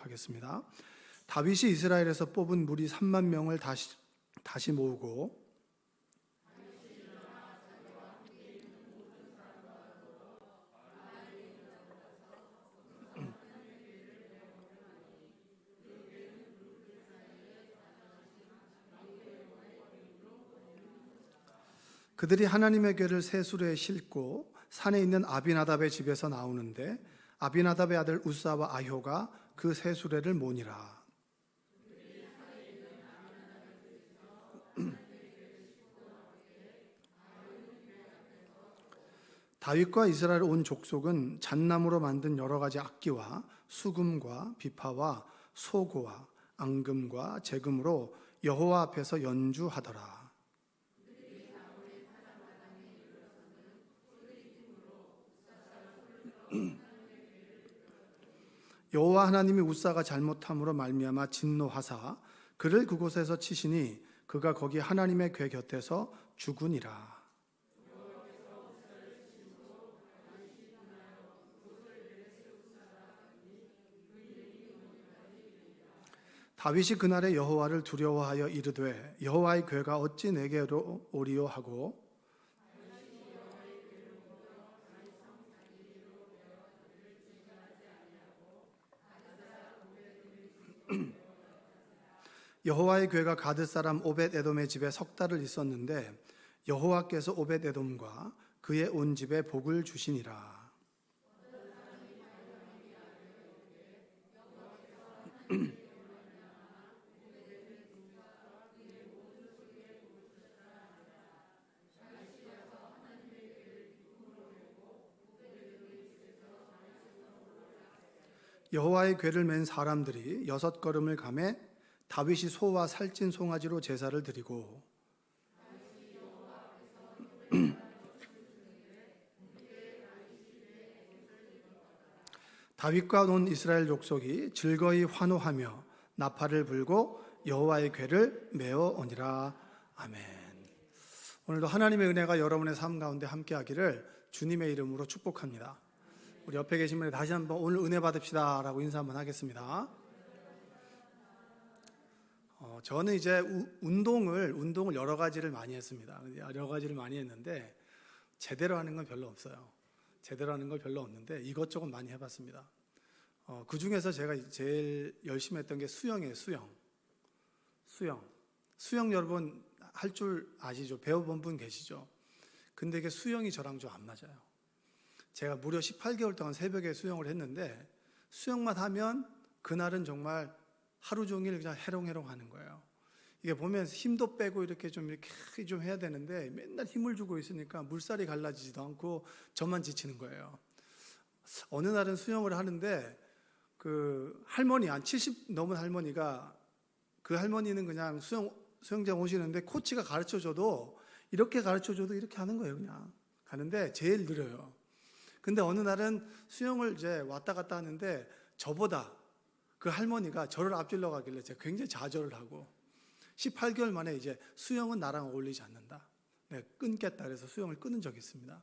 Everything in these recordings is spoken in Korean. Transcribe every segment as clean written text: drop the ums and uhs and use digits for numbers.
하겠습니다. 다윗이 이스라엘에서 뽑은 무리 3만 명을 다시 모으고 그들이 하나님의 궤를 새 수레에 싣고 산에 있는 아비나답의 집에서 나오는데 아비나답의 아들 우사와 아효가 그 새 수레를 모니라. 다윗과 이스라엘 온 족속은 잣나무로 만든 여러 가지 악기와 수금과 비파와 소고와 앙금과 제금으로 여호와 앞에서 연주하더라. 여호와 하나님이 우사가 잘못함으로 말미암아 진노하사 그를 그곳에서 치시니 그가 거기 하나님의 궤 곁에서 죽으니라. 다윗이 그날에 여호와를 두려워하여 이르되 여호와의 궤가 어찌 내게로 오리요 하고 여호와의 궤가 가드 사람 오벳 에돔의 집에 석 달을 있었는데 여호와께서 오벳 에돔과 그의 온 집에 복을 주시니라. 여호와의 궤를 맨 사람들이 6걸음을 가매 다윗이 소와 살찐 송아지로 제사를 드리고 다윗과 온 이스라엘 족속이 즐거이 환호하며 나팔을 불고 여호와의 궤를 메어오니라. 아멘. 오늘도 하나님의 은혜가 여러분의 삶 가운데 함께하기를 주님의 이름으로 축복합니다. 우리 옆에 계신 분이 다시 한번 오늘 은혜 받읍시다 라고 인사 한번 하겠습니다. 저는 이제 운동을 여러 가지를 많이 했습니다. 여러 가지를 많이 했는데 제대로 하는 건 별로 없어요. 제대로 하는 걸 별로 없는데 이것저것 많이 해봤습니다. 그 중에서 제가 제일 열심히 했던 게 수영이에요. 수영 여러분 할 줄 아시죠? 배워본 분 계시죠? 근데 이게 수영이 저랑 좀 안 맞아요. 제가 무려 18개월 동안 새벽에 수영을 했는데 수영만 하면 그날은 정말 하루 종일 그냥 해롱해롱 하는 거예요. 이게 보면 힘도 빼고 이렇게 좀 해야 되는데 맨날 힘을 주고 있으니까 물살이 갈라지지도 않고 저만 지치는 거예요. 어느 날은 수영을 하는데 그 할머니, 한 70 넘은 할머니가 그 할머니는 그냥 수영장 오시는데 코치가 가르쳐줘도 이렇게 하는 거예요. 그냥 가는데 제일 느려요. 근데 어느 날은 수영을 이제 왔다 갔다 하는데 저보다 그 할머니가 저를 앞질러 가길래 제가 굉장히 좌절을 하고 18개월 만에 이제 수영은 나랑 어울리지 않는다. 내가 끊겠다 그래서 수영을 끊은 적이 있습니다.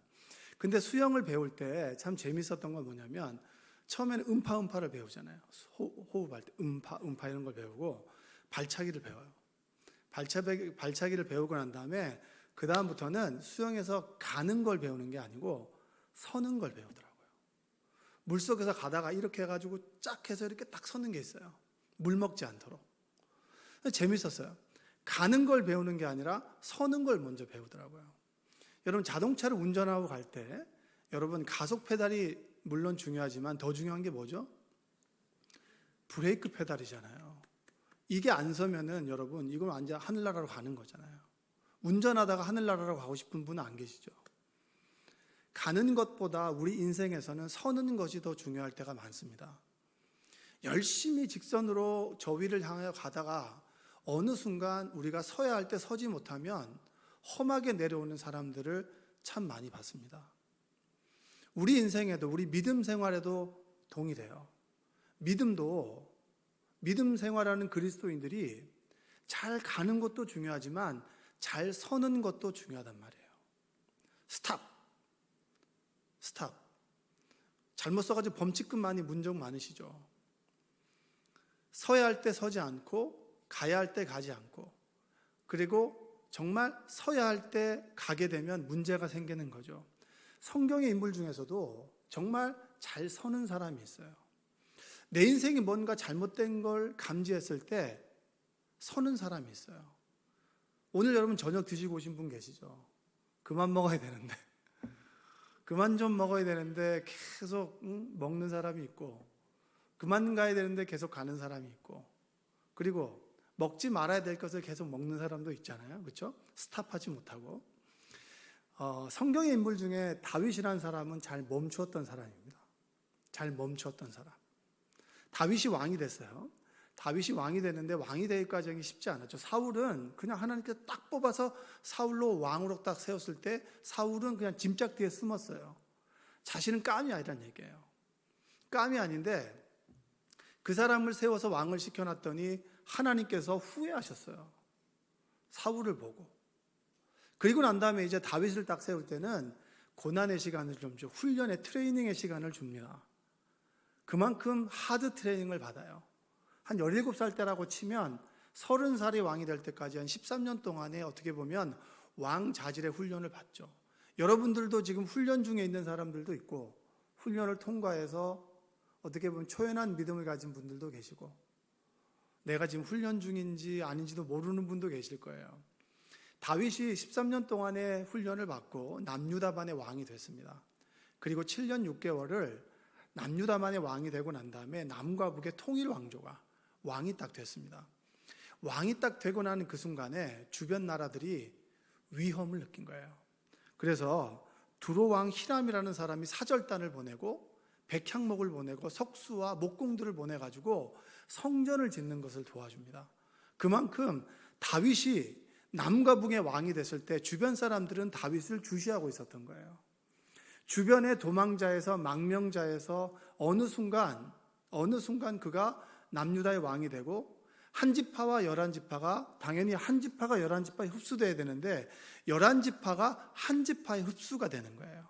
근데 수영을 배울 때 참 재밌었던 건 뭐냐면 처음에는 음파를 배우잖아요. 호흡할 때 음파 이런 걸 배우고 발차기를 배워요. 발차기를 배우고 난 다음에 그 다음부터는 수영에서 가는 걸 배우는 게 아니고 서는 걸 배우더라고요. 물속에서 가다가 이렇게 해가지고 쫙 해서 이렇게 딱 서는 게 있어요. 물 먹지 않도록. 재밌었어요. 가는 걸 배우는 게 아니라 서는 걸 먼저 배우더라고요. 여러분 자동차를 운전하고 갈 때 여러분 가속 페달이 물론 중요하지만 더 중요한 게 뭐죠? 브레이크 페달이잖아요. 이게 안 서면은 여러분 이건 완전 하늘나라로 가는 거잖아요. 운전하다가 하늘나라로 가고 싶은 분은 안 계시죠? 가는 것보다 우리 인생에서는 서는 것이 더 중요할 때가 많습니다. 열심히 직선으로 저 위를 향하여 가다가 어느 순간 우리가 서야 할 때 서지 못하면 험하게 내려오는 사람들을 참 많이 봤습니다. 우리 인생에도 우리 믿음 생활에도 동일해요. 믿음 생활하는 그리스도인들이 잘 가는 것도 중요하지만 잘 서는 것도 중요하단 말이에요. 스탑. 잘못 써가지고 범칙금 많이 문적 많으시죠. 서야 할 때 서지 않고 가야 할 때 가지 않고, 그리고 정말 서야 할 때 가게 되면 문제가 생기는 거죠. 성경의 인물 중에서도 정말 잘 서는 사람이 있어요. 내 인생이 뭔가 잘못된 걸 감지했을 때 서는 사람이 있어요. 오늘 여러분 저녁 드시고 오신 분 계시죠? 그만 먹어야 되는데 그만 좀 먹어야 되는데 계속 먹는 사람이 있고, 그만 가야 되는데 계속 가는 사람이 있고, 그리고 먹지 말아야 될 것을 계속 먹는 사람도 있잖아요. 그렇죠? 스탑하지 못하고. 성경의 인물 중에 다윗이라는 사람은 잘 멈추었던 사람입니다. 잘 멈추었던 사람. 다윗이 왕이 됐어요. 다윗이 왕이 됐는데 왕이 될 과정이 쉽지 않았죠. 사울은 그냥 하나님께서 딱 뽑아서 사울로 왕으로 딱 세웠을 때 사울은 그냥 짐짝 뒤에 숨었어요. 자신은 깜이 아니란 얘기예요. 깜이 아닌데 그 사람을 세워서 왕을 시켜놨더니 하나님께서 후회하셨어요. 사울을 보고. 그리고 난 다음에 이제 다윗을 딱 세울 때는 고난의 시간을 좀 줘, 훈련의 트레이닝의 시간을 줍니다. 그만큼 하드 트레이닝을 받아요. 한 17살 때라고 치면 30살이 왕이 될 때까지 한 13년 동안에 어떻게 보면 왕 자질의 훈련을 받죠. 여러분들도 지금 훈련 중에 있는 사람들도 있고, 훈련을 통과해서 어떻게 보면 초연한 믿음을 가진 분들도 계시고, 내가 지금 훈련 중인지 아닌지도 모르는 분도 계실 거예요. 다윗이 13년 동안의 훈련을 받고 남유다반의 왕이 됐습니다. 그리고 7년 6개월을 남유다반의 왕이 되고 난 다음에 남과 북의 통일 왕조가 왕이 딱 됐습니다. 왕이 딱 되고 나는 그 순간에 주변 나라들이 위험을 느낀 거예요. 그래서 두로 왕 히람이라는 사람이 사절단을 보내고 백향목을 보내고 석수와 목공들을 보내가지고 성전을 짓는 것을 도와줍니다. 그만큼 다윗이 남과 북의 왕이 됐을 때 주변 사람들은 다윗을 주시하고 있었던 거예요. 주변의 도망자에서 망명자에서 어느 순간 그가 남유다의 왕이 되고, 한 지파와 11지파가 당연히 한 지파가 11지파에 흡수돼야 되는데 11지파가 한 지파에 흡수가 되는 거예요.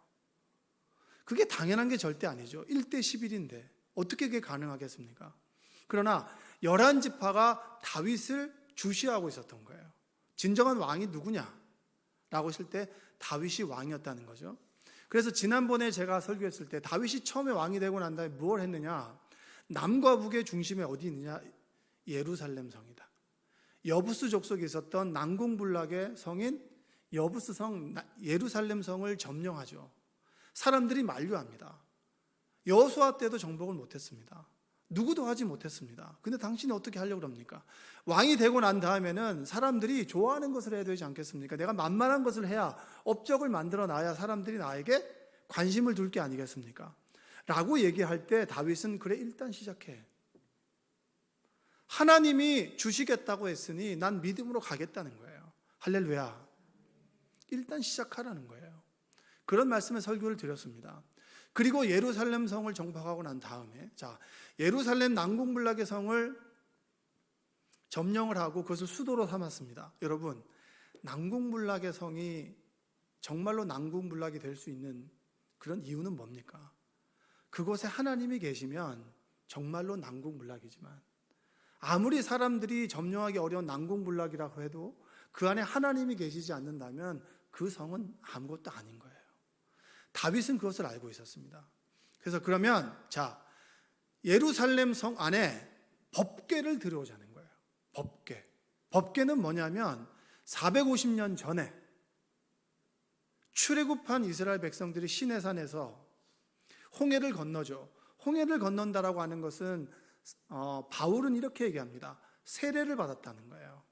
그게 당연한 게 절대 아니죠. 1대 11인데 어떻게 그게 가능하겠습니까? 그러나 11지파가 다윗을 주시하고 있었던 거예요. 진정한 왕이 누구냐? 라고 했을 때 다윗이 왕이었다는 거죠. 그래서 지난번에 제가 설교했을 때 다윗이 처음에 왕이 되고 난 다음에 무엇을 했느냐? 남과 북의 중심에 어디 있느냐? 예루살렘 성이다. 여부스 족속에 있었던 난공불락의 성인 여부스 성, 예루살렘 성을 점령하죠. 사람들이 만류합니다. 여호수아 때도 정복을 못했습니다. 누구도 하지 못했습니다. 근데 당신이 어떻게 하려고 합니까? 왕이 되고 난 다음에는 사람들이 좋아하는 것을 해야 되지 않겠습니까? 내가 만만한 것을 해야, 업적을 만들어 놔야 사람들이 나에게 관심을 둘 게 아니겠습니까? 라고 얘기할 때 다윗은 그래 일단 시작해. 하나님이 주시겠다고 했으니 난 믿음으로 가겠다는 거예요. 할렐루야. 일단 시작하라는 거예요. 그런 말씀의 설교를 드렸습니다. 그리고 예루살렘 성을 정복하고 난 다음에 예루살렘 난공불락의 성을 점령을 하고 그것을 수도로 삼았습니다. 여러분, 난공불락의 성이 정말로 난공불락이 될 수 있는 그런 이유는 뭡니까? 그곳에 하나님이 계시면 정말로 난공불락이지만, 아무리 사람들이 점령하기 어려운 난공불락이라고 해도 그 안에 하나님이 계시지 않는다면 그 성은 아무것도 아닌 거예요. 다윗은 그것을 알고 있었습니다. 그래서 그러면 예루살렘 성 안에 법궤를 들여오자는 거예요. 법궤는 뭐냐면 450년 전에 출애굽한 이스라엘 백성들이 시내산에서 홍해를 건너죠. 홍해를 건넌다라고 하는 것은 바울은 이렇게 얘기합니다. 세례를 받았다는 거예요.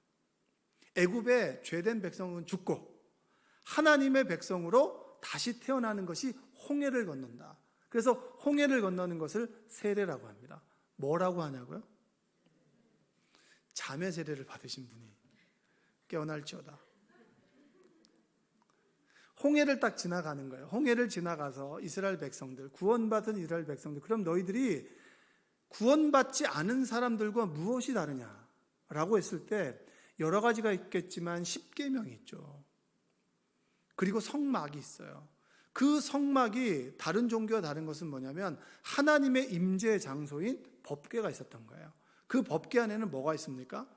애굽의 죄된 백성은 죽고 하나님의 백성으로 다시 태어나는 것이 홍해를 건넌다. 그래서 홍해를 건너는 것을 세례라고 합니다. 뭐라고 하냐고요? 자매 세례를 받으신 분이 깨어날지어다. 홍해를 딱 지나가는 거예요. 홍해를 지나가서 이스라엘 백성들, 구원받은 이스라엘 백성들, 그럼 너희들이 구원받지 않은 사람들과 무엇이 다르냐라고 했을 때 여러 가지가 있겠지만 10계명이 있죠. 그리고 성막이 있어요. 그 성막이 다른 종교와 다른 것은 뭐냐면 하나님의 임재 장소인 법궤가 있었던 거예요. 그 법궤 안에는 뭐가 있습니까?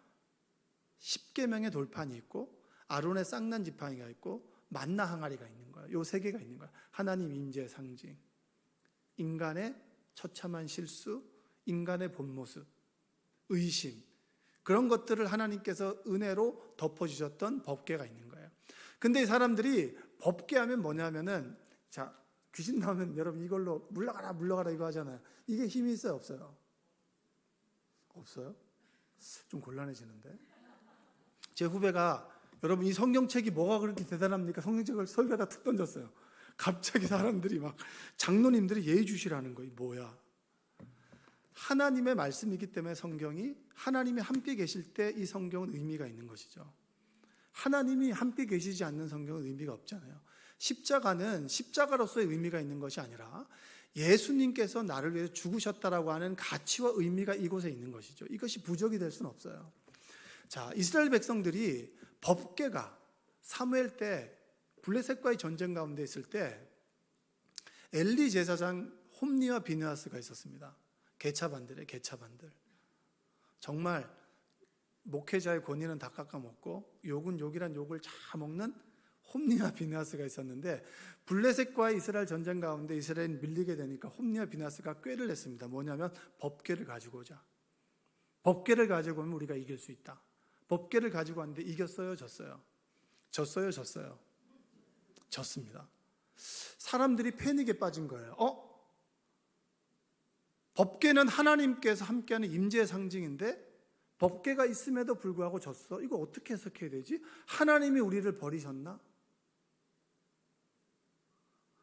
십계명의 돌판이 있고 아론의 쌍난 지팡이가 있고 만나 항아리가 있는 거예요. 요 세 개가 있는 거예요. 하나님 임재의 상징, 인간의 처참한 실수, 인간의 본 모습, 의심, 그런 것들을 하나님께서 은혜로 덮어주셨던 법궤가 있는 거예요. 근데 이 사람들이 법궤 하면 뭐냐면은, 자, 귀신 나오면 여러분 이걸로 물러가라 물러가라 이거 하잖아요. 이게 힘이 있어요, 없어요? 없어요? 좀 곤란해지는데. 제 후배가 여러분 이 성경책이 뭐가 그렇게 대단합니까? 성경책을 설교하다 툭 던졌어요. 갑자기 사람들이 막 장로님들이 예의 주시라는 거예요. 뭐야? 하나님의 말씀이기 때문에 성경이 하나님이 함께 계실 때 이 성경은 의미가 있는 것이죠. 하나님이 함께 계시지 않는 성경은 의미가 없잖아요. 십자가는 십자가로서의 의미가 있는 것이 아니라 예수님께서 나를 위해서 죽으셨다라고 하는 가치와 의미가 이곳에 있는 것이죠. 이것이 부족이 될 수는 없어요. 자, 이스라엘 백성들이 법궤가 사무엘 때 블레셋과의 전쟁 가운데 있을 때 엘리 제사장 홈리와 비느하스가 있었습니다. 개차반들. 정말 목회자의 권위는 다 깎아먹고 욕은 욕이란 욕을 다 먹는 홈리와 비느하스가 있었는데, 블레셋과의 이스라엘 전쟁 가운데 이스라엘이 밀리게 되니까 홈리와 비느하스가 꾀를 냈습니다. 뭐냐면 법궤를 가지고 오자. 법궤를 가지고 오면 우리가 이길 수 있다. 법궤를 가지고 왔는데 이겼어요, 졌어요? 졌어요. 졌습니다. 사람들이 패닉에 빠진 거예요. 법궤는 하나님께서 함께하는 임재의 상징인데 법궤가 있음에도 불구하고 졌어? 이거 어떻게 해석해야 되지? 하나님이 우리를 버리셨나?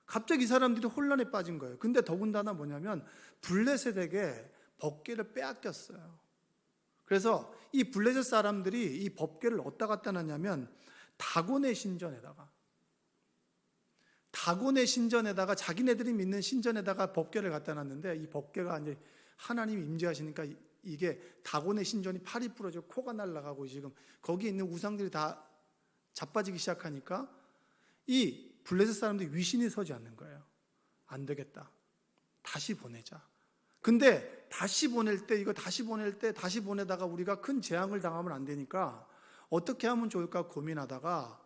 갑자기 이 사람들이 혼란에 빠진 거예요. 근데 더군다나 뭐냐면 블레셋에게 법궤를 빼앗겼어요. 그래서 이 블레셋 사람들이 이 법궤를 어디다 갖다 놨냐면 다곤의 신전에다가 자기네들이 믿는 신전에다가 법궤를 갖다 놨는데, 이 법궤가 이제 하나님이 임재하시니까 이게 다곤의 신전이 팔이 부러지고 코가 날아가고 지금 거기 있는 우상들이 다 자빠지기 시작하니까 이 블레셋 사람들이 위신이 서지 않는 거예요. 안 되겠다. 다시 보내자. 근데 다시 보낼 때 다시 보내다가 우리가 큰 재앙을 당하면 안 되니까 어떻게 하면 좋을까 고민하다가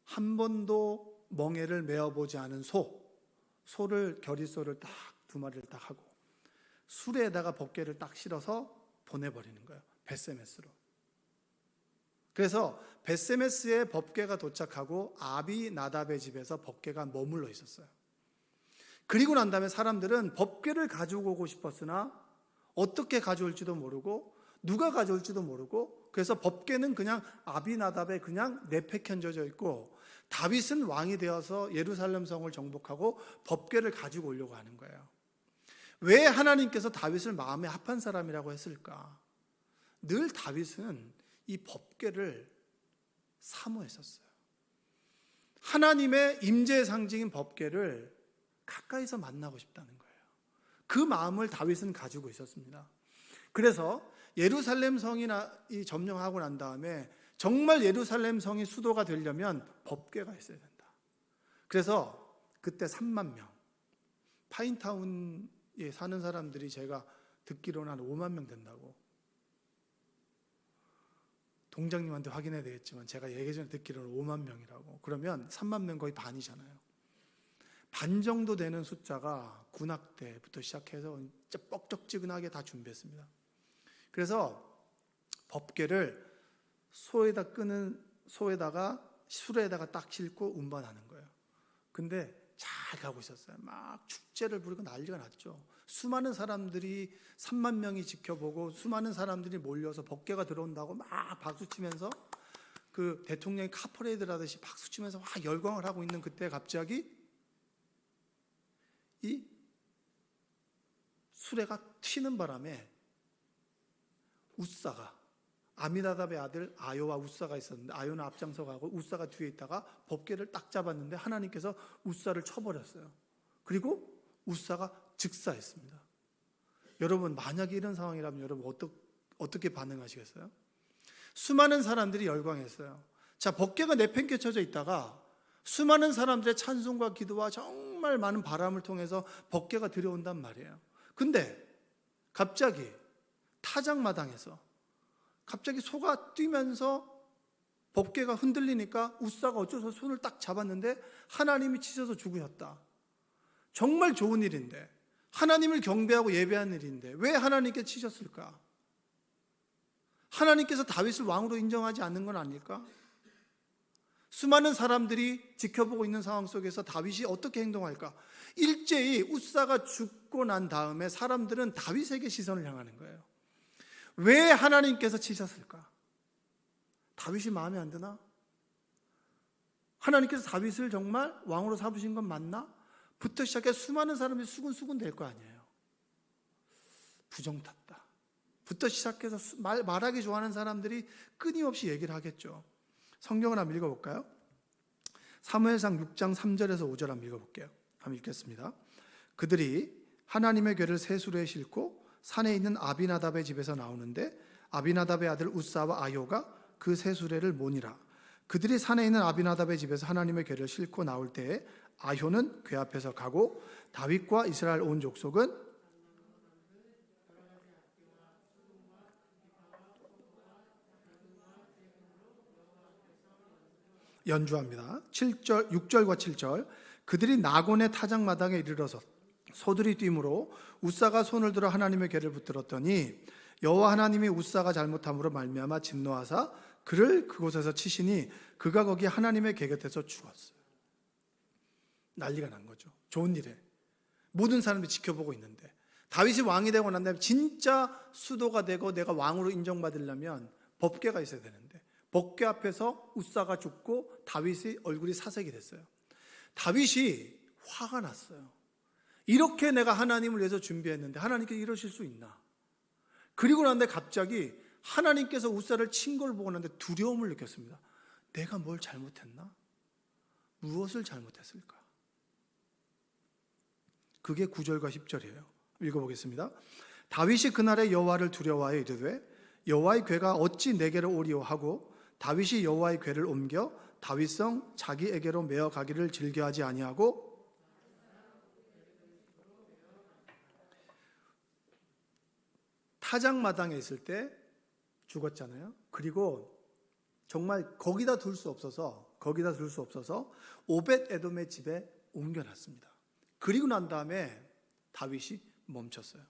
한 번도 멍에를 메어보지 않은 소를 겨릿소를 딱 2마리를 딱 하고 수레에다가 법궤를 딱 실어서 보내버리는 거예요. 벳세메스로. 그래서 벳세메스에 법궤가 도착하고 아비나답의 집에서 법궤가 머물러 있었어요. 그리고 난 다음에 사람들은 법궤를 가지고 오고 싶었으나 어떻게 가져올지도 모르고 누가 가져올지도 모르고, 그래서 법궤는 그냥 아비나답에 그냥 내팽겨져 있고 다윗은 왕이 되어서 예루살렘 성을 정복하고 법궤를 가지고 오려고 하는 거예요. 왜 하나님께서 다윗을 마음에 합한 사람이라고 했을까? 늘 다윗은 이 법궤를 사모했었어요. 하나님의 임재의 상징인 법궤를 가까이서 만나고 싶다는 거예요. 그 마음을 다윗은 가지고 있었습니다. 그래서 예루살렘 성이 점령하고 난 다음에 정말 예루살렘 성이 수도가 되려면 법궤가 있어야 된다. 그래서 그때 3만 명, 파인타운에 사는 사람들이 제가 듣기로는 한 5만 명 된다고. 동장님한테 확인해야 되겠지만 제가 예전에 듣기로는 5만 명이라고. 그러면 3만 명 거의 반이잖아요. 반 정도 되는 숫자가 군악대부터 시작해서 진짜 뻑적지근하게 다 준비했습니다. 그래서 법궤를 소에다가 수레에다가 딱 싣고 운반하는 거예요. 근데 잘 가고 있었어요. 막 축제를 부르고 난리가 났죠. 수많은 사람들이 3만 명이 지켜보고 수많은 사람들이 몰려서 법궤가 들어온다고 막 박수치면서 그 대통령이 카퍼레이드를 하듯이 박수치면서 막 열광을 하고 있는 그때 갑자기 이 수레가 튀는 바람에 우사가, 아미나답의 아들 아요와 우사가 있었는데 아요는 앞장서 가고 우사가 뒤에 있다가 법궤를 딱 잡았는데 하나님께서 우사를 쳐버렸어요. 그리고 우사가 즉사했습니다. 여러분, 만약에 이런 상황이라면 여러분 어떻게 반응하시겠어요? 수많은 사람들이 열광했어요. 자, 법궤가 내팽개쳐져 있다가 수많은 사람들의 찬송과 기도와 정말 많은 바람을 통해서 법궤가 들여온단 말이에요. 근데 갑자기 타작마당에서 갑자기 소가 뛰면서 법궤가 흔들리니까 웃사가 어쩌서 손을 딱 잡았는데 하나님이 치셔서 죽으셨다. 정말 좋은 일인데, 하나님을 경배하고 예배하는 일인데 왜 하나님께 치셨을까? 하나님께서 다윗을 왕으로 인정하지 않는 건 아닐까? 수많은 사람들이 지켜보고 있는 상황 속에서 다윗이 어떻게 행동할까? 일제히 웃사가 죽고 난 다음에 사람들은 다윗에게 시선을 향하는 거예요. 왜 하나님께서 치셨을까? 다윗이 마음에 안 드나? 하나님께서 다윗을 정말 왕으로 삼으신 건 맞나? 부터 시작해 수많은 사람들이 수군수군 될 거 아니에요. 부정 탔다 부터 시작해서 말하기 좋아하는 사람들이 끊임없이 얘기를 하겠죠. 성경을 한번 읽어볼까요? 사무엘상 6장 3절에서 5절 한번 읽어볼게요. 한번 읽겠습니다. 그들이 하나님의 궤를 세수로에 싣고 산에 있는 아비나답의 집에서 나오는데 아비나답의 아들 웃사와 아효가 그 세수레를 모니라. 그들이 산에 있는 아비나답의 집에서 하나님의 궤를 싣고 나올 때에 아효는 궤 앞에서 가고 다윗과 이스라엘 온 족속은 연주합니다. 7절, 6절과 7절. 그들이 나곤의 타작마당에 이르러서 소들이 뛰므로 웃사가 손을 들어 하나님의 궤를 붙들었더니 여호와 하나님이 웃사가 잘못함으로 말미암아 진노하사 그를 그곳에서 치시니 그가 거기 하나님의 궤 곁에서 죽었어요. 난리가 난 거죠. 좋은 일에 모든 사람들이 지켜보고 있는데 다윗이 왕이 되고 난 다음에 진짜 수도가 되고 내가 왕으로 인정받으려면 법궤가 있어야 되는데 법궤 앞에서 웃사가 죽고 다윗의 얼굴이 사색이 됐어요. 다윗이 화가 났어요. 이렇게 내가 하나님을 위해서 준비했는데 하나님께서 이러실 수 있나? 그리고 난데 갑자기 하나님께서 웃사를 친 걸 보고 난데 두려움을 느꼈습니다. 내가 뭘 잘못했나? 무엇을 잘못했을까? 그게 9절과 10절이에요. 읽어보겠습니다. 다윗이 그날에 여호와를 두려워하여 이르되 여호와의 궤가 어찌 내게로 오리오 하고 다윗이 여호와의 궤를 옮겨 다윗성 자기에게로 메어 가기를 즐겨하지 아니하고 타작마당에 있을 때 죽었잖아요. 그리고 정말 거기다 둘 수 없어서 오벳 에돔의 집에 옮겨놨습니다. 그리고 난 다음에 다윗이 멈췄어요.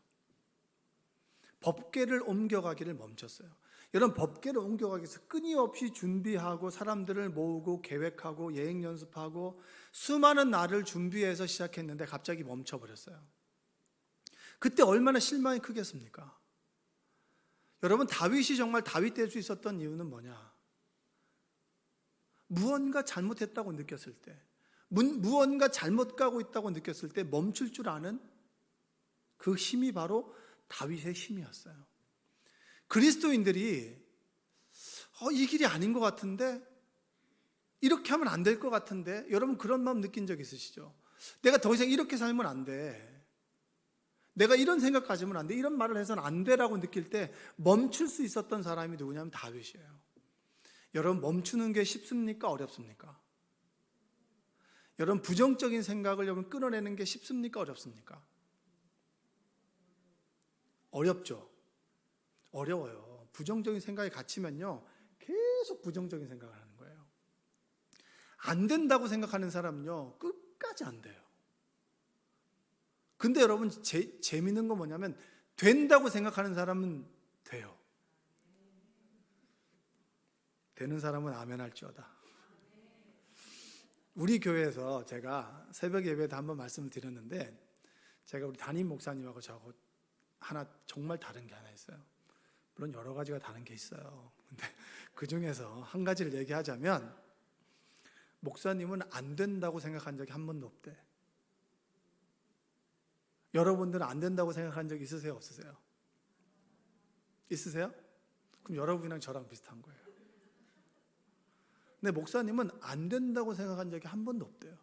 법궤를 옮겨가기를 멈췄어요. 여러분, 법궤를 옮겨가기 위해서 끊임없이 준비하고 사람들을 모으고 계획하고 예행 연습하고 수많은 날을 준비해서 시작했는데 갑자기 멈춰버렸어요. 그때 얼마나 실망이 크겠습니까? 여러분, 다윗이 정말 다윗 될 수 있었던 이유는 뭐냐? 무언가 잘못했다고 느꼈을 때, 무언가 잘못 가고 있다고 느꼈을 때 멈출 줄 아는 그 힘이 바로 다윗의 힘이었어요. 그리스도인들이 이 길이 아닌 것 같은데, 이렇게 하면 안 될 것 같은데, 여러분 그런 마음 느낀 적 있으시죠? 내가 더 이상 이렇게 살면 안 돼, 내가 이런 생각 가지면 안 돼, 이런 말을 해서는 안 돼라고 느낄 때 멈출 수 있었던 사람이 누구냐면 다윗이에요. 여러분, 멈추는 게 쉽습니까? 어렵습니까? 여러분, 부정적인 생각을 여러분 끊어내는 게 쉽습니까? 어렵습니까? 어렵죠. 어려워요. 부정적인 생각에 갇히면요 계속 부정적인 생각을 하는 거예요. 안 된다고 생각하는 사람은요 끝까지 안 돼요. 근데 여러분, 재미있는 건 뭐냐면 된다고 생각하는 사람은 돼요. 되는 사람은 아멘 할지어다. 우리 교회에서 제가 새벽 예배 때 한번 말씀을 드렸는데, 제가 우리 담임 목사님하고 저하고 하나 정말 다른 게 하나 있어요. 물론 여러 가지가 다른 게 있어요. 근데 그 중에서 한 가지를 얘기하자면, 목사님은 안 된다고 생각한 적이 한 번도 없대. 여러분들은 안 된다고 생각한 적 있으세요? 없으세요? 있으세요? 그럼 여러분이랑 저랑 비슷한 거예요. 근데 목사님은 안 된다고 생각한 적이 한 번도 없대요.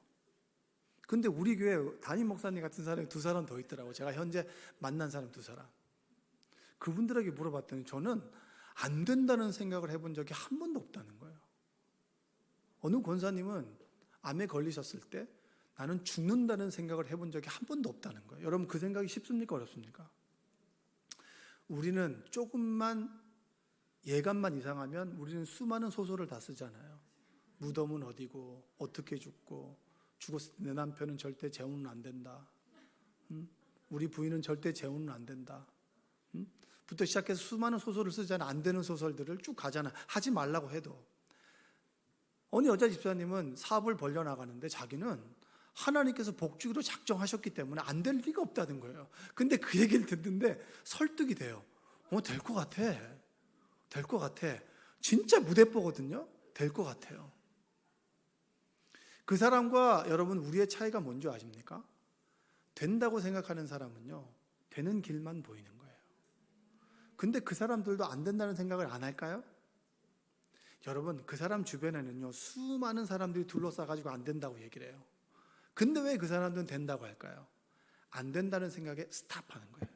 근데 우리 교회 담임 목사님 같은 사람이 2사람 더 있더라고요. 제가 현재 만난 사람 2사람. 그분들에게 물어봤더니 저는 안 된다는 생각을 해본 적이 한 번도 없다는 거예요. 어느 권사님은 암에 걸리셨을 때 나는 죽는다는 생각을 해본 적이 한 번도 없다는 거예요. 여러분, 그 생각이 쉽습니까? 어렵습니까? 우리는 조금만 예감만 이상하면 우리는 수많은 소설을 다 쓰잖아요. 무덤은 어디고 어떻게 죽고 죽었을 때 내 남편은 절대 재혼은 안 된다. 우리 부인은 절대 재혼은 안 된다. 부터 시작해서 수많은 소설을 쓰잖아요. 안 되는 소설들을 쭉 가잖아요. 하지 말라고 해도. 어느 여자 집사님은 사업을 벌려나가는데 자기는 하나님께서 복주기로 작정하셨기 때문에 안 될 리가 없다는 거예요. 근데 그 얘기를 듣는데 설득이 돼요. 될 것 같아. 될 것 같아. 진짜 무대뽀거든요. 될 것 같아요. 그 사람과 여러분 우리의 차이가 뭔지 아십니까? 된다고 생각하는 사람은요, 되는 길만 보이는 거예요. 근데 그 사람들도 안 된다는 생각을 안 할까요? 여러분, 그 사람 주변에는요, 수많은 사람들이 둘러싸가지고 안 된다고 얘기를 해요. 근데 왜 그 사람들은 된다고 할까요? 안 된다는 생각에 스탑하는 거예요.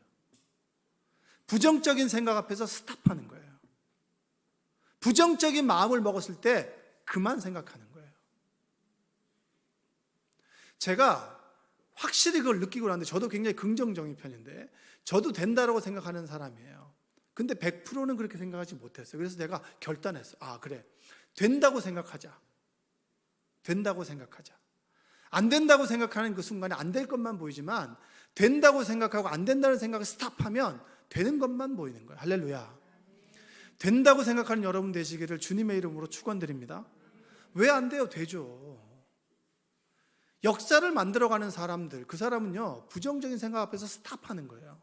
부정적인 생각 앞에서 스탑하는 거예요. 부정적인 마음을 먹었을 때 그만 생각하는 거예요. 제가 확실히 그걸 느끼고 나는데 저도 굉장히 긍정적인 편인데 저도 된다라고 생각하는 사람이에요. 근데 100%는 그렇게 생각하지 못했어요. 그래서 내가 결단했어요. 아, 그래. 된다고 생각하자. 된다고 생각하자. 안 된다고 생각하는 그 순간에 안 될 것만 보이지만 된다고 생각하고 안 된다는 생각을 스탑하면 되는 것만 보이는 거예요. 할렐루야. 된다고 생각하는 여러분 되시기를 주님의 이름으로 축원드립니다. 왜 안 돼요? 되죠. 역사를 만들어가는 사람들, 그 사람은요, 부정적인 생각 앞에서 스탑하는 거예요.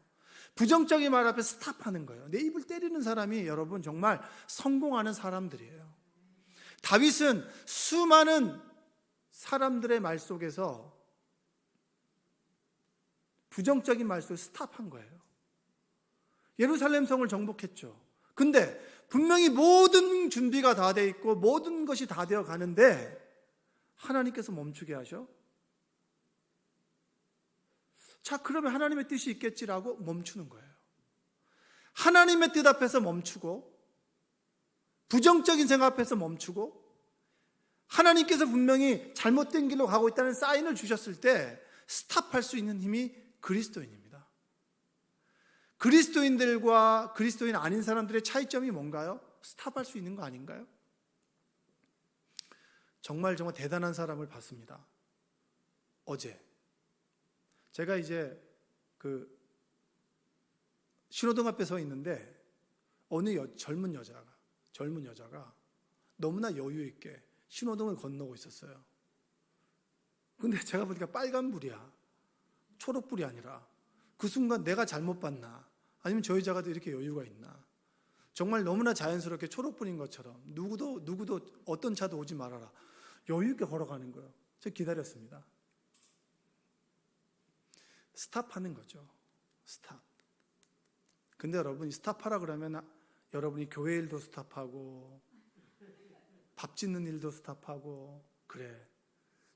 부정적인 말 앞에 스탑하는 거예요. 내 입을 때리는 사람이 여러분 정말 성공하는 사람들이에요. 다윗은 수많은 사람들의 말 속에서 부정적인 말 속에 스탑한 거예요. 예루살렘 성을 정복했죠. 근데 분명히 모든 준비가 다 돼 있고 모든 것이 다 되어 가는데 하나님께서 멈추게 하셔. 자, 그러면 하나님의 뜻이 있겠지라고 멈추는 거예요. 하나님의 뜻 앞에서 멈추고 부정적인 생각 앞에서 멈추고 하나님께서 분명히 잘못된 길로 가고 있다는 사인을 주셨을 때 스탑할 수 있는 힘이 그리스도인입니다. 그리스도인들과 그리스도인 아닌 사람들의 차이점이 뭔가요? 스탑할 수 있는 거 아닌가요? 정말 대단한 사람을 봤습니다. 어제 제가 이제 신호등 앞에 서 있는데 어느 젊은 여자가 너무나 여유 있게 신호등을 건너고 있었어요. 근데 제가 보니까 빨간불이야. 초록불이 아니라. 그 순간 내가 잘못 봤나? 아니면 저 여자가 이렇게 여유가 있나? 정말 너무나 자연스럽게 초록불인 것처럼 누구도 어떤 차도 오지 말아라. 여유 있게 걸어가는 거예요. 제가 기다렸습니다. 스탑하는 거죠. 스탑. 근데 여러분, 스탑하라 그러면 여러분이 교회 일도 스탑하고 밥 짓는 일도 스탑하고 그래.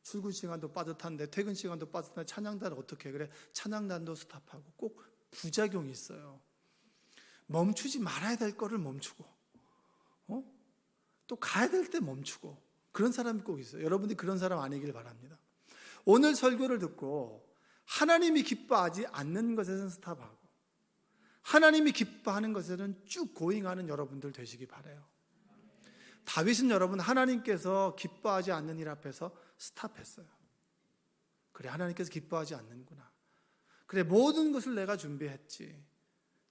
출근 시간도 빠듯한데 퇴근 시간도 빠듯한데 찬양단 어떻게 그래? 찬양단도 스탑하고 꼭 부작용이 있어요. 멈추지 말아야 될 거를 멈추고 또 가야 될 때 멈추고 그런 사람이 꼭 있어요. 여러분들이 그런 사람 아니길 바랍니다. 오늘 설교를 듣고 하나님이 기뻐하지 않는 것에는 스탑하고 하나님이 기뻐하는 것에는 쭉 고잉하는 여러분들 되시기 바라요. 다윗은 여러분 하나님께서 기뻐하지 않는 일 앞에서 스탑했어요. 그래, 하나님께서 기뻐하지 않는구나. 그래, 모든 것을 내가 준비했지.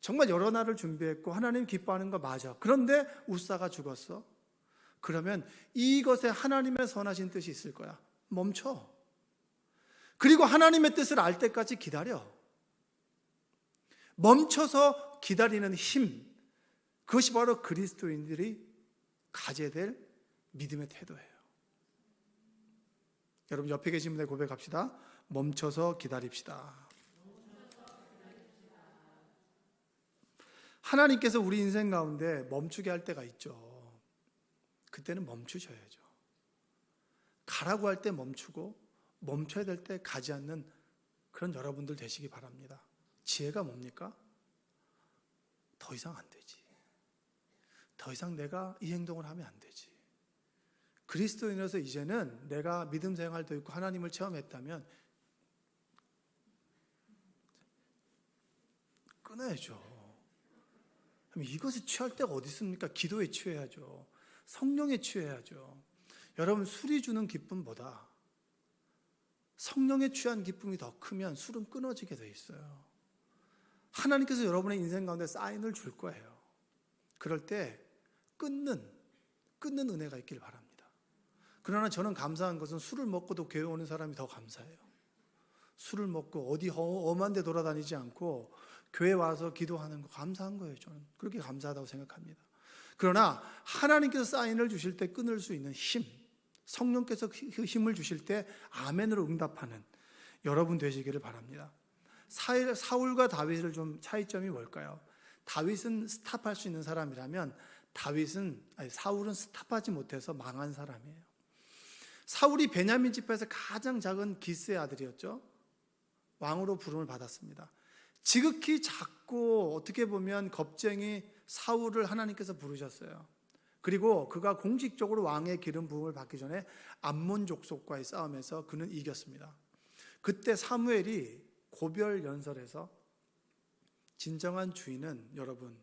정말 여러 날을 준비했고 하나님 기뻐하는 거 맞아. 그런데 우사가 죽었어. 그러면 이것에 하나님의 선하신 뜻이 있을 거야. 멈춰. 그리고 하나님의 뜻을 알 때까지 기다려. 멈춰서 기다리는 힘, 그것이 바로 그리스도인들이 가져야 될 믿음의 태도예요. 여러분 옆에 계신 분들 고백합시다. 멈춰서 기다립시다. 하나님께서 우리 인생 가운데 멈추게 할 때가 있죠. 그때는 멈추셔야죠. 가라고 할 때 멈추고 멈춰야 될 때 가지 않는 그런 여러분들 되시기 바랍니다. 지혜가 뭡니까? 더 이상 안 되지. 더 이상 내가 이 행동을 하면 안 되지. 그리스도인으로서 이제는 내가 믿음 생활도 있고 하나님을 체험했다면 끊어야죠. 그럼 이것에 취할 때가 어디 있습니까? 기도에 취해야죠. 성령에 취해야죠. 여러분, 술이 주는 기쁨보다 성령에 취한 기쁨이 더 크면 술은 끊어지게 돼 있어요. 하나님께서 여러분의 인생 가운데 사인을 줄 거예요. 그럴 때 끊는 은혜가 있길 바랍니다. 그러나 저는 감사한 것은 술을 먹고도 교회 오는 사람이 더 감사해요. 술을 먹고 어디 험한 데 돌아다니지 않고 교회 와서 기도하는 거 감사한 거예요. 저는 그렇게 감사하다고 생각합니다. 그러나 하나님께서 사인을 주실 때 끊을 수 있는 힘, 성령께서 그 힘을 주실 때 아멘으로 응답하는 여러분 되시기를 바랍니다. 사울과 다윗을 좀 차이점이 뭘까요? 다윗은 스탑할 수 있는 사람이라면 사울은 스탑하지 못해서 망한 사람이에요. 사울이 베냐민 지파에서 가장 작은 기스의 아들이었죠. 왕으로 부름을 받았습니다. 지극히 작고 어떻게 보면 겁쟁이 사울을 하나님께서 부르셨어요. 그리고 그가 공식적으로 왕의 기름 부음을 받기 전에 암몬 족속과의 싸움에서 그는 이겼습니다. 그때 사무엘이 고별 연설에서 진정한 주인은 여러분,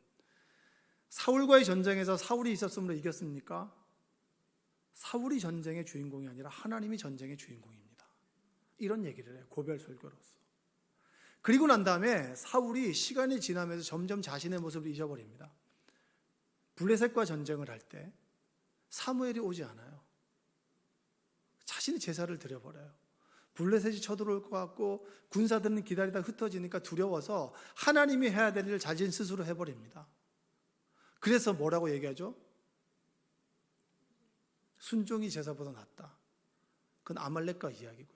사울과의 전쟁에서 사울이 있었으므로 이겼습니까? 사울이 전쟁의 주인공이 아니라 하나님이 전쟁의 주인공입니다. 이런 얘기를 해요. 고별 설교로서. 그리고 난 다음에 사울이 시간이 지나면서 점점 자신의 모습을 잊어버립니다. 블레셋과 전쟁을 할 때 사무엘이 오지 않아요. 자신이 제사를 드려버려요. 블레셋이 쳐들어올 것 같고 군사들은 기다리다 흩어지니까 두려워서 하나님이 해야 될 일을 자신 스스로 해버립니다. 그래서 뭐라고 얘기하죠? 순종이 제사보다 낫다. 그건 아말렉과 이야기고요.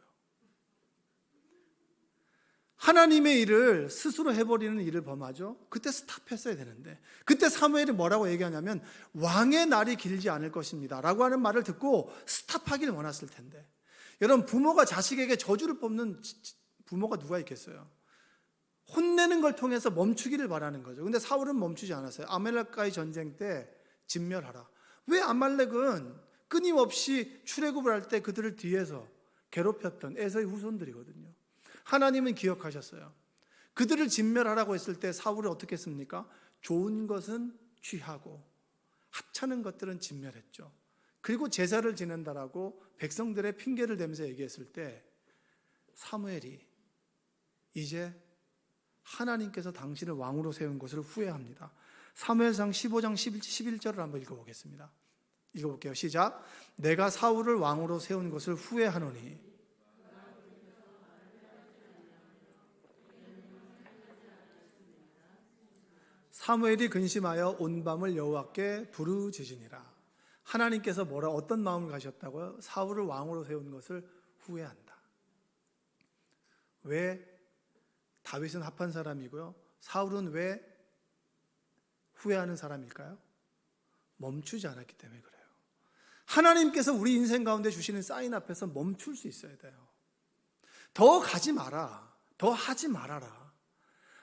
하나님의 일을 스스로 해버리는 일을 범하죠. 그때 스탑했어야 되는데, 그때 사무엘이 뭐라고 얘기하냐면 왕의 날이 길지 않을 것입니다 라고 하는 말을 듣고 스탑하길 원했을 텐데, 여러분, 부모가 자식에게 저주를 뽑는 부모가 누가 있겠어요? 혼내는 걸 통해서 멈추기를 바라는 거죠. 근데 사울은 멈추지 않았어요. 아말렉과의 전쟁 때 진멸하라. 왜? 아말렉은 끊임없이 출애굽을 할 때 그들을 뒤에서 괴롭혔던 에서의 후손들이거든요. 하나님은 기억하셨어요. 그들을 진멸하라고 했을 때 사울이 어떻게 했습니까? 좋은 것은 취하고 하찮은 것들은 진멸했죠. 그리고 제사를 지낸다라고 백성들의 핑계를 대면서 얘기했을 때 사무엘이 이제 하나님께서 당신을 왕으로 세운 것을 후회합니다. 사무엘상 15장 11절을 한번 읽어보겠습니다. 읽어볼게요. 시작. 내가 사울을 왕으로 세운 것을 후회하노니 사무엘이 근심하여 온 밤을 여호와께 부르짖으니라. 하나님께서 어떤 마음을 가셨다고요? 사울을 왕으로 세운 것을 후회한다. 왜? 다윗은 합한 사람이고요. 사울은 왜 후회하는 사람일까요? 멈추지 않았기 때문에 그래요. 하나님께서 우리 인생 가운데 주시는 사인 앞에서 멈출 수 있어야 돼요. 더 가지 마라, 더 하지 말아라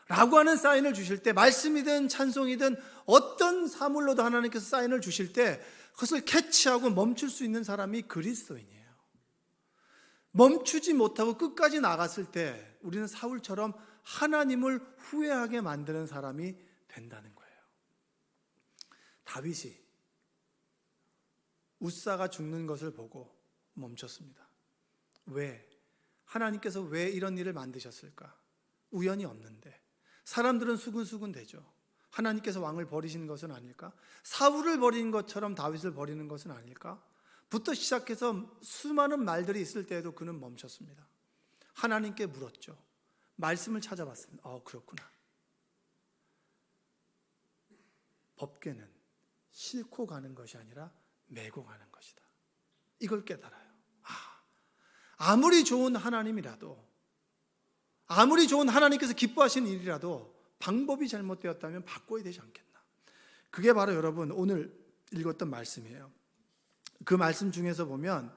라고 하는 사인을 주실 때, 말씀이든 찬송이든 어떤 사물로도 하나님께서 사인을 주실 때 그것을 캐치하고 멈출 수 있는 사람이 그리스도인이에요. 멈추지 못하고 끝까지 나갔을 때 우리는 사울처럼 하나님을 후회하게 만드는 사람이 된다는 거예요. 다윗이 웃사가 죽는 것을 보고 멈췄습니다. 왜? 하나님께서 왜 이런 일을 만드셨을까? 우연이 없는데. 사람들은 수근수근 되죠. 하나님께서 왕을 버리신 것은 아닐까? 사울을 버린 것처럼 다윗을 버리는 것은 아닐까? 부터 시작해서 수많은 말들이 있을 때에도 그는 멈췄습니다. 하나님께 물었죠. 말씀을 찾아봤습니다. 그렇구나. 법궤는 싣고 가는 것이 아니라 메고 가는 것이다. 이걸 깨달아요. 아무리 좋은 하나님이라도, 아무리 좋은 하나님께서 기뻐하시는 일이라도 방법이 잘못되었다면 바꿔야 되지 않겠나. 그게 바로 여러분 오늘 읽었던 말씀이에요. 그 말씀 중에서 보면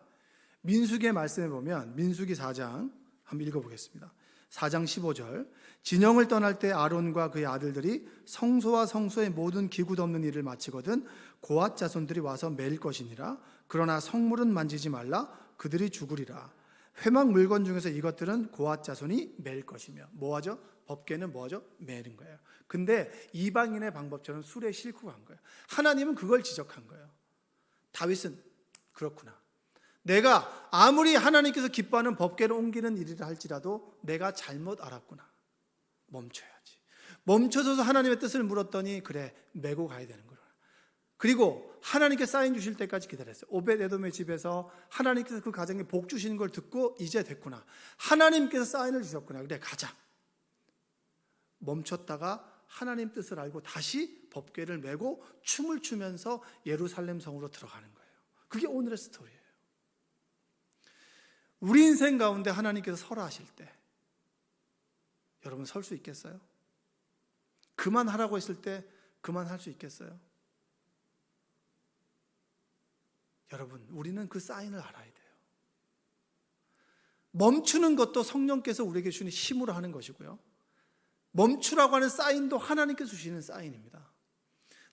민수기의 말씀에 보면 민수기 4장 한번 읽어보겠습니다. 4장 15절. 진영을 떠날 때 아론과 그의 아들들이 성소와 성소의 모든 기구 없는 일을 마치거든 고앗 자손들이 와서 맬 것이니라. 그러나 성물은 만지지 말라. 그들이 죽으리라. 회막 물건 중에서 이것들은 고앗 자손이 맬 것이며, 뭐하죠? 법궤는 뭐죠? 매는 거예요. 근데 이방인의 방법처럼 술에 싣고 간 거예요. 하나님은 그걸 지적한 거예요. 다윗은 그렇구나. 내가 아무리 하나님께서 기뻐하는 법궤를 옮기는 일이라 할지라도 내가 잘못 알았구나. 멈춰야지. 멈춰서서 하나님의 뜻을 물었더니 그래, 메고 가야 되는 거야. 그리고 하나님께 사인 주실 때까지 기다렸어요. 오벳에돔의 집에서 하나님께서 그 가정에 복 주시는 걸 듣고 이제 됐구나. 하나님께서 사인을 주셨구나. 그래, 가자. 멈췄다가 하나님 뜻을 알고 다시 법궤를 메고 춤을 추면서 예루살렘 성으로 들어가는 거예요. 그게 오늘의 스토리예요. 우리 인생 가운데 하나님께서 서라 하실 때 여러분 설 수 있겠어요? 그만하라고 했을 때 그만할 수 있겠어요? 여러분, 우리는 그 사인을 알아야 돼요. 멈추는 것도 성령께서 우리에게 주는 힘으로 하는 것이고요. 멈추라고 하는 사인도 하나님께서 주시는 사인입니다.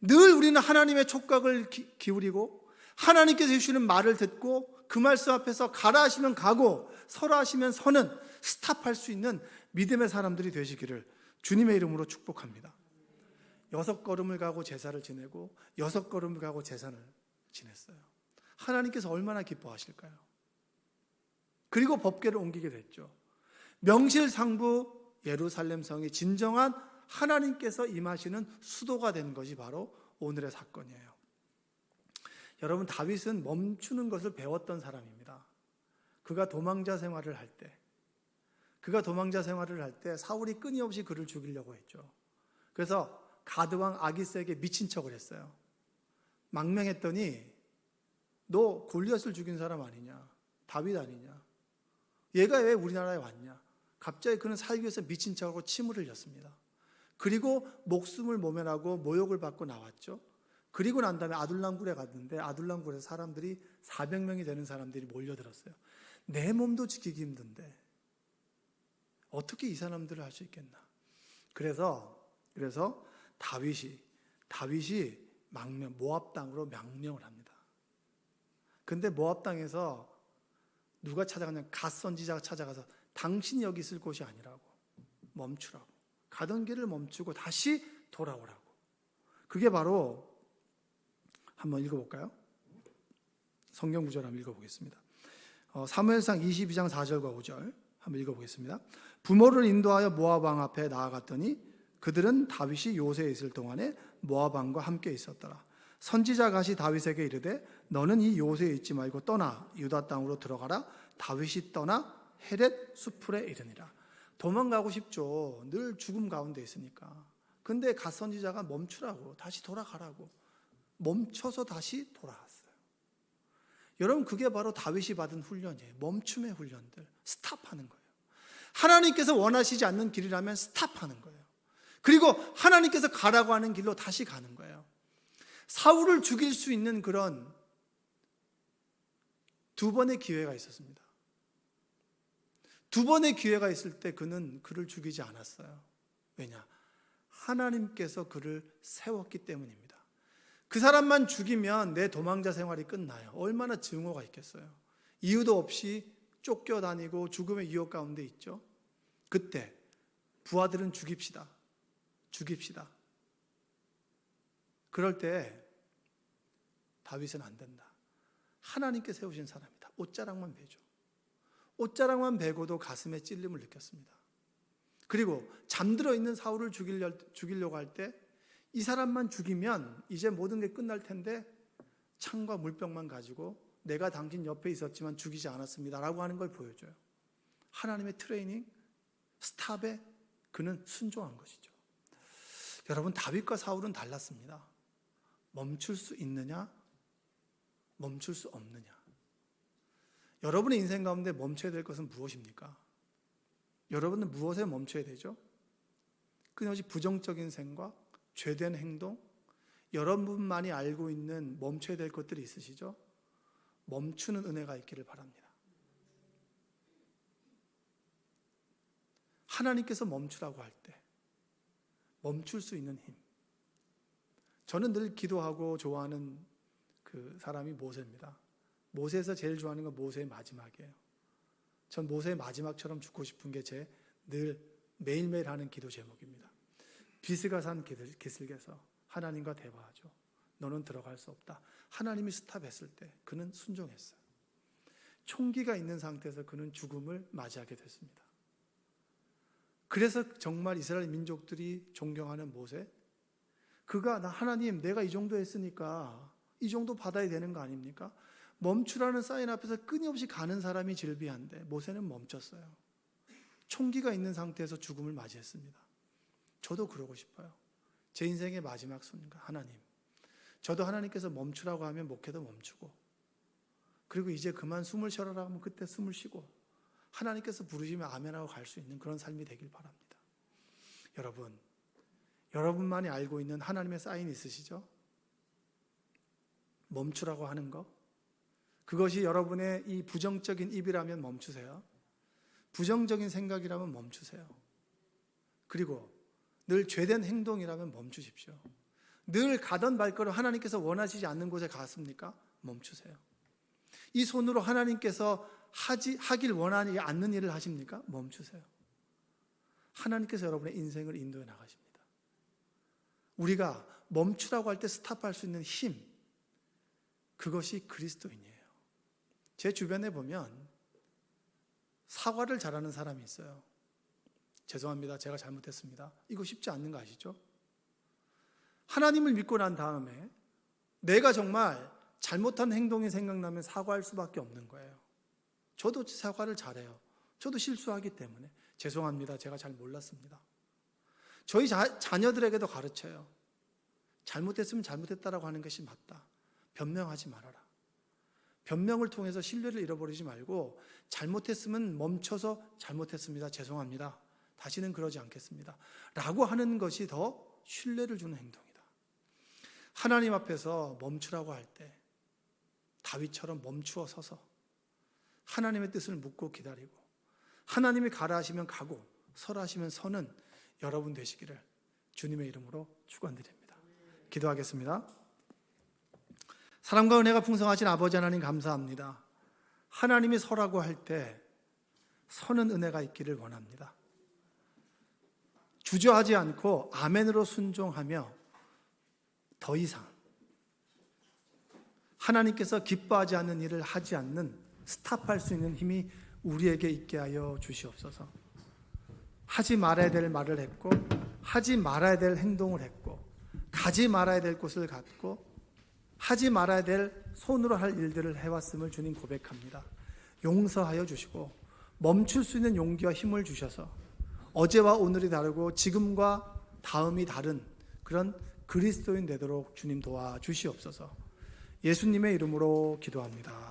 늘 우리는 하나님의 촉각을 기울이고 하나님께서 해주시는 말을 듣고 그 말씀 앞에서 가라 하시면 가고 서라 하시면 서는 스탑할 수 있는 믿음의 사람들이 되시기를 주님의 이름으로 축복합니다. 6걸음을 가고 제사를 지내고 6걸음을 가고 제사를 지냈어요. 하나님께서 얼마나 기뻐하실까요? 그리고 법궤를 옮기게 됐죠. 명실상부 예루살렘 성이 진정한 하나님께서 임하시는 수도가 된 것이 바로 오늘의 사건이에요. 여러분, 다윗은 멈추는 것을 배웠던 사람입니다. 그가 도망자 생활을 할 때 사울이 끊임없이 그를 죽이려고 했죠. 그래서 가드왕 아기스에게 미친 척을 했어요. 망명했더니 너 골리앗을 죽인 사람 아니냐? 다윗 아니냐? 얘가 왜 우리나라에 왔냐? 갑자기 그는 살기 위해서 미친 척하고 침을 흘렸습니다. 그리고 목숨을 모면하고 모욕을 받고 나왔죠. 그리고 난 다음에 아둘람굴에 갔는데 아둘람굴에 사람들이 400명이 되는 사람들이 몰려들었어요. 내 몸도 지키기 힘든데 어떻게 이 사람들을 할 수 있겠나? 그래서 다윗이 모압 땅으로 망명을 합니다. 근데 모압 땅에서 누가 찾아가냐면 갓 선지자가 찾아가서 당신이 여기 있을 곳이 아니라고, 멈추라고, 가던 길을 멈추고 다시 돌아오라고. 그게 바로, 한번 읽어볼까요? 성경 구절 한번 읽어보겠습니다. 사무엘상 22장 4절과 5절 한번 읽어보겠습니다. 부모를 인도하여 모압 왕 앞에 나아갔더니 그들은 다윗이 요새에 있을 동안에 모압 왕과 함께 있었더라. 선지자 갓이 다윗에게 이르되 너는 이 요새에 있지 말고 떠나 유다 땅으로 들어가라. 다윗이 떠나 헤렛 수풀에 이르니라. 도망가고 싶죠. 늘 죽음 가운데 있으니까. 근데 갓 선지자가 멈추라고, 다시 돌아가라고, 멈춰서 다시 돌아왔어요. 여러분, 그게 바로 다윗이 받은 훈련이에요. 멈춤의 훈련들, 스탑하는 거예요. 하나님께서 원하시지 않는 길이라면 스탑하는 거예요. 그리고 하나님께서 가라고 하는 길로 다시 가는 거예요. 사울을 죽일 수 있는 그런 2번의 기회가 있었습니다. 2번의 기회가 있을 때 그는 그를 죽이지 않았어요. 왜냐? 하나님께서 그를 세웠기 때문입니다. 그 사람만 죽이면 내 도망자 생활이 끝나요. 얼마나 증오가 있겠어요. 이유도 없이 쫓겨다니고 죽음의 유혹 가운데 있죠. 그때 부하들은 죽입시다. 그럴 때 다윗은 안 된다. 하나님께 세우신 사람이다. 옷자락만 베죠. 옷자락만 베고도 가슴에 찔림을 느꼈습니다. 그리고 잠들어 있는 사울을 죽이려고 할 때 이 사람만 죽이면 이제 모든 게 끝날 텐데 창과 물병만 가지고 내가 당신 옆에 있었지만 죽이지 않았습니다 라고 하는 걸 보여줘요. 하나님의 트레이닝, 스탑에 그는 순종한 것이죠. 여러분, 다윗과 사울은 달랐습니다. 멈출 수 있느냐, 멈출 수 없느냐. 여러분의 인생 가운데 멈춰야 될 것은 무엇입니까? 여러분은 무엇에 멈춰야 되죠? 끊임없이 부정적인 생각, 죄된 행동, 여러분만이 알고 있는 멈춰야 될 것들이 있으시죠? 멈추는 은혜가 있기를 바랍니다. 하나님께서 멈추라고 할 때 멈출 수 있는 힘. 저는 늘 기도하고 좋아하는 그 사람이 모세입니다. 모세에서 제일 좋아하는 건 모세의 마지막이에요. 전 모세의 마지막처럼 죽고 싶은 게 제 늘 매일매일 하는 기도 제목입니다. 비스가 산 기슭에서 하나님과 대화하죠. 너는 들어갈 수 없다. 하나님이 스탑했을 때 그는 순종했어요. 총기가 있는 상태에서 그는 죽음을 맞이하게 됐습니다. 그래서 정말 이스라엘 민족들이 존경하는 모세, 그가 하나님 내가 이 정도 했으니까 이 정도 받아야 되는 거 아닙니까? 멈추라는 사인 앞에서 끊임없이 가는 사람이 질비한데 모세는 멈췄어요. 총기가 있는 상태에서 죽음을 맞이했습니다. 저도 그러고 싶어요. 제 인생의 마지막 순간, 하나님, 저도 하나님께서 멈추라고 하면 목회도 멈추고, 그리고 이제 그만 숨을 쉬어라 하면 그때 숨을 쉬고, 하나님께서 부르시면 아멘하고 갈 수 있는 그런 삶이 되길 바랍니다. 여러분만이 알고 있는 하나님의 사인 있으시죠? 멈추라고 하는 거, 그것이 여러분의 이 부정적인 입이라면 멈추세요. 부정적인 생각이라면 멈추세요. 그리고 늘 죄된 행동이라면 멈추십시오. 늘 가던 발걸음 하나님께서 원하시지 않는 곳에 갔습니까? 멈추세요. 이 손으로 하나님께서 하길 원하지 않는 일을 하십니까? 멈추세요. 하나님께서 여러분의 인생을 인도해 나가십니다. 우리가 멈추라고 할 때 스탑할 수 있는 힘, 그것이 그리스도인이에요. 제 주변에 보면 사과를 잘하는 사람이 있어요. 죄송합니다. 제가 잘못했습니다. 이거 쉽지 않는 거 아시죠? 하나님을 믿고 난 다음에 내가 정말 잘못한 행동이 생각나면 사과할 수밖에 없는 거예요. 저도 사과를 잘해요. 저도 실수하기 때문에 죄송합니다. 제가 잘 몰랐습니다. 저희 자녀들에게도 가르쳐요. 잘못했으면 잘못했다라고 하는 것이 맞다. 변명하지 말아라. 변명을 통해서 신뢰를 잃어버리지 말고 잘못했으면 멈춰서 잘못했습니다. 죄송합니다. 다시는 그러지 않겠습니다. 라고 하는 것이 더 신뢰를 주는 행동이다. 하나님 앞에서 멈추라고 할 때 다윗처럼 멈추어 서서 하나님의 뜻을 묻고 기다리고 하나님이 가라 하시면 가고 서라 하시면 서는 여러분 되시기를 주님의 이름으로 축원드립니다. 기도하겠습니다. 사랑과 은혜가 풍성하신 아버지 하나님 감사합니다. 하나님이 서라고 할 때 서는 은혜가 있기를 원합니다. 주저하지 않고 아멘으로 순종하며 더 이상 하나님께서 기뻐하지 않는 일을 하지 않는 스탑할 수 있는 힘이 우리에게 있게 하여 주시옵소서. 하지 말아야 될 말을 했고 하지 말아야 될 행동을 했고 가지 말아야 될 곳을 갔고 하지 말아야 될 손으로 할 일들을 해왔음을 주님 고백합니다. 용서하여 주시고 멈출 수 있는 용기와 힘을 주셔서 어제와 오늘이 다르고 지금과 다음이 다른 그런 그리스도인 되도록 주님 도와주시옵소서. 예수님의 이름으로 기도합니다.